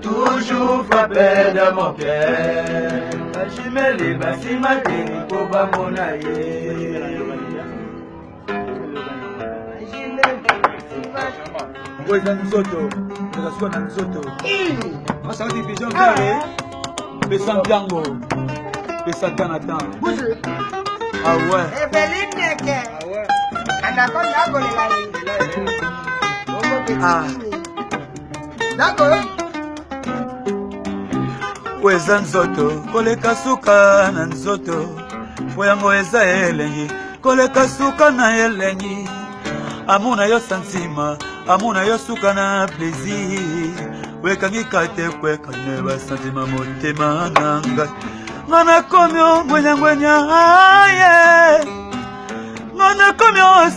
toujours frappé dans mon cœur. Jimeli basimate koba monaye. Oui, dans nous autres, nous sommes dans nous autres. Moi, ça dit vision carré. Pesant Django, pesant Canatan. Ah ouais. Ah ouais. Ah. D'accord. Weza nzoto koleka suka na nzoto poyango eza elengi koleka suka na elengi amuna yo santima amuna yo suka na plaisir wekangi kate kweka ne ba santima motema nanga ngana komyo ngwenya aye ngana komyo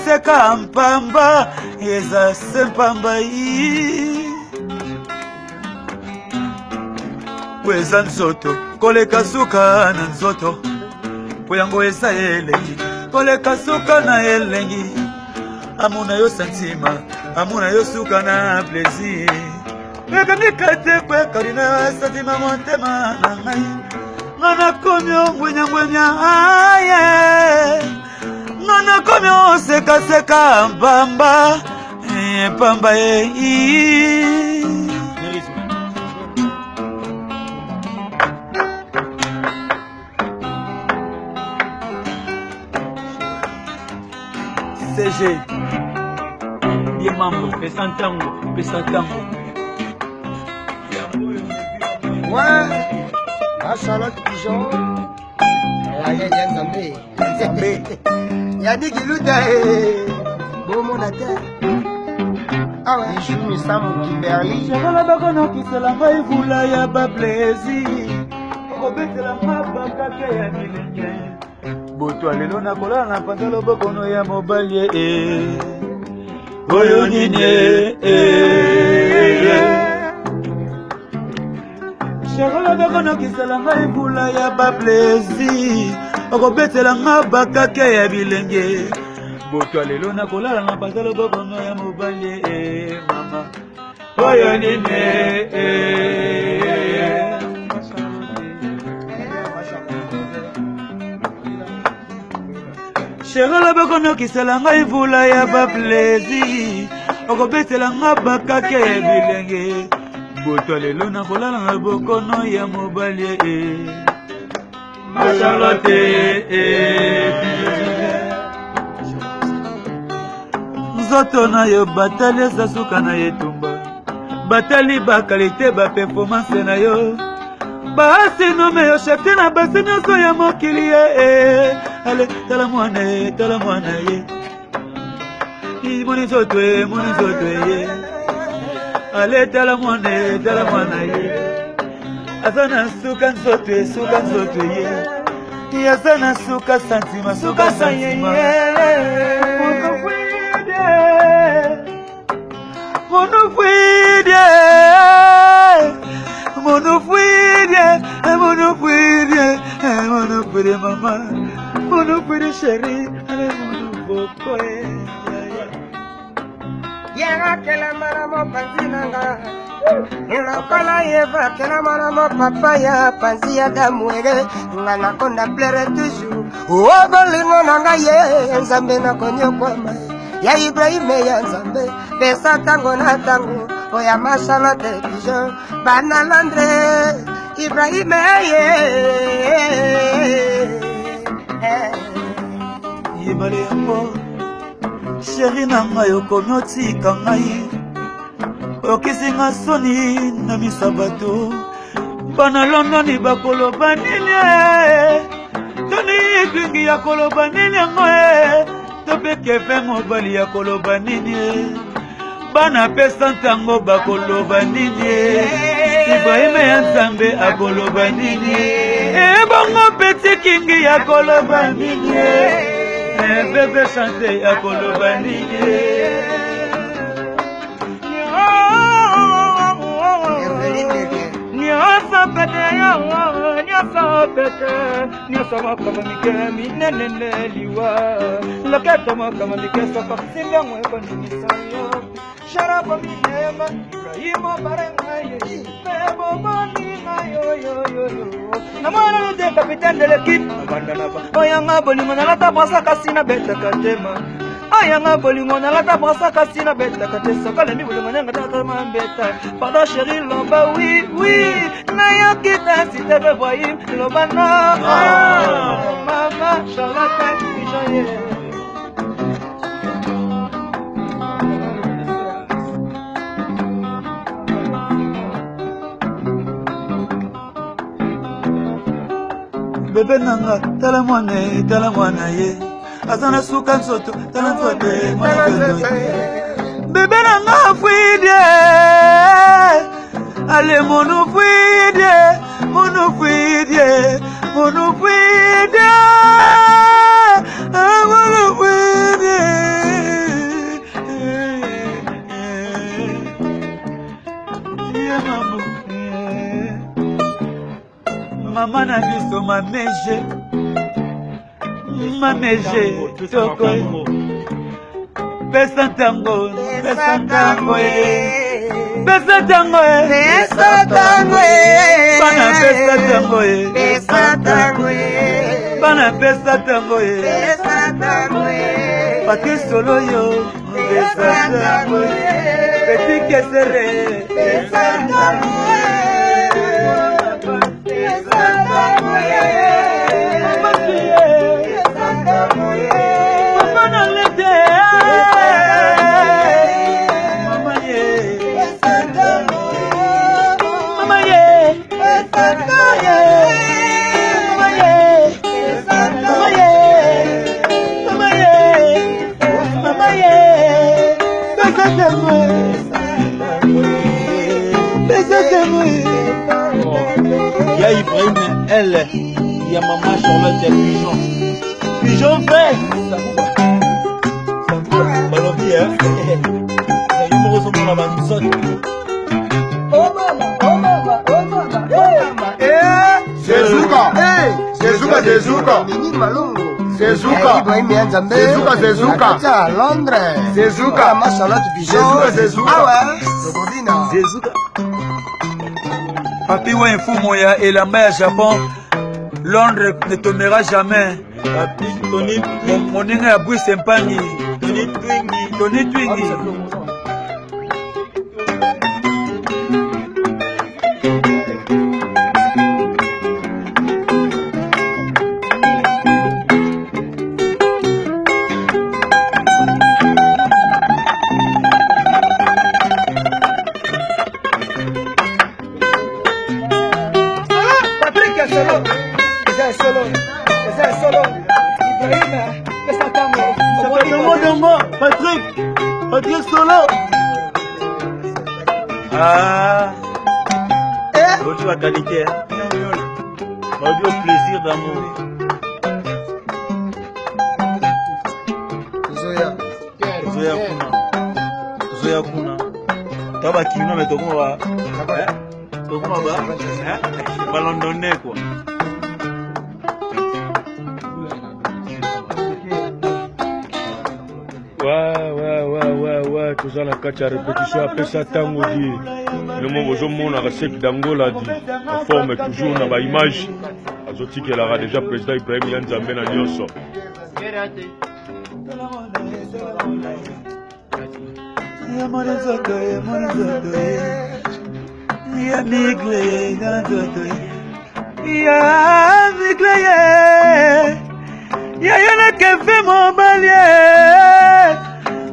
seka mpamba eza sempamba yi Weza nzoto koleka suka na nzoto poyango eza elengi koleka suka na elengi amuna yo santima amuna yo suka na plaisir wekamika te kwekali na santima motema na ngai ngana komyo ngwenya aye ngana komyo seka mpamba pamba CG bien mambo pesantango Ouais, à Charlotte Pigeon. Nzambe. Yadi Kiluta bon mon attaque. Ah ouais, je me sens Kimberly. Jala bakono kisela ngai vula ya ba plaisir. Okobetela mabaka ke ya milenge. Boto lelo na kola na pantalo bokono ya mobali oyo nini Shagola bakono kisela ngai vula ya ba plaisir okobetela mabaka ke ya bilenge boto lelo na kola na pantalo bokono ya mobali mama oyo nini Cherola bakono kisela ngai vula ya ba plaisir okobetela mabaka ke bilenge boto lelo na kolala na bokono ya mobali Charlotte nzoto na yo batali eza suka na yetumba batali ba kalite ba performance na yo basi nome yo chefte na basi nyonso ya mokili ale tala mwana ye moni nzoto ye ale tala mwana ye aza na suka nzoto ye aza na suka santima Mon fuide maman, mon fuide chérie, avec mon boko Yera kela mara mo panzinanga, inakola yeva kela mara mo papaya panzi ya damwege, ngana konda plere toujours. Obolingo nanga ye, nzambe na konyo kwa mai. Ya Ibrahime ya nzambe, pesa tango na tango, oya Charlotte Pigeon, bana Landre. Ibrahim Yebale yango Chéri na ngai okomi otika ngai okisinga soni na misabato bana Londoni bakoloba nini toni iklingi ya koloba nini yango topeke fe mobali ya koloba nini bana pesa ntango bakoloba nini Ibrahim ya nzambe akoloba nini bongo peti kingi ya koloba nini bebe chante akoloba nini nyonso pete nyosama kama mikemi nenene liwa loketo kama mikesa kwa simyango kwa nimisayo sharaba minema Ibrahimo barengaye bebo boni yo na mwana de capitaine de l'équipe abandana ba oyanga bolingo na lata bosa kasina beta katema ayanga bolingo na lata bosa kasina beta katesa kale mi bolingo nanga tata mambeta pardon chérie loba oui na yo kita si te veux voir loba na mama Charlotte Bijoye bébé nanga tala mwana ye azana suka nsoto tala nsote bébé nanga fuide ale mono fuide Maman a vu son maméje toko pesa tango bana pesa tango pati solo yo pesa tango petit kesere pesa tango Il y a Ibrahim, elle, il y a maman Charlotte, il y a Pigeon fait. Ça vous Balobi, hein. Il me ressemble à la banque. Oh mama. C'est Zouka. Nini Malungu. C'est Zouka. Ibrahim Yanzambe. C'est Zouka. À Londres. C'est Zouka. Mama Charlotte Bijoye. C'est Zouka. Ah ouais. Zogobina. C'est Zouka. Papi wa mfumo ya elamba ya Japon Londres ne tombera jamais. Papi, Tony, Moninga ya Bui Sempangi Tony Twingi Patrick Solo. Ah Aujourd'hui la qualité, aujourd'hui au plaisir d'amour. Zoya kuna Taba kino me tokuma ba balondonné quoi. Ouais, tout ça, la catch à répétition, après ça, tango dit. Le mot, je m'en a resté d'Angola dit. La forme est toujours dans l'image. Azoti qu'elle aura déjà président Ibrahim Yanzambe na Nyonso.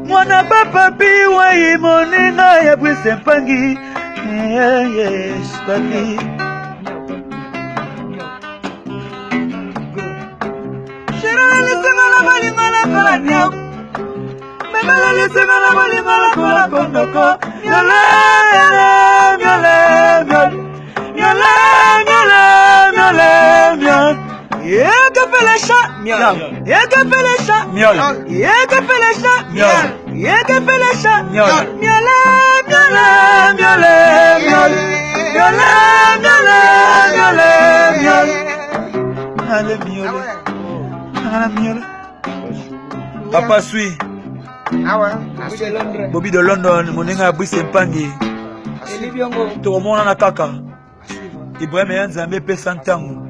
Mwana papa piwa imonina ya Bwise Mpangi yes papi Shirala lisema la balingala kola nyam Memela lisema la balingala kola kondoko Nyole Yeke fait les chats, miaule. Yeke fait les chats, miaule. Yeke fait les chats, miaule. Yeke fait les chats, miaule. Miaule. nale miole nangana miole papa sui bobi de London moninga ya Brice Mpangi tokomonana kaka Ibrahim ya Nzambe pesa ntango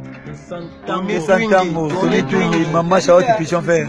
mama Charlotte Pigeon Vert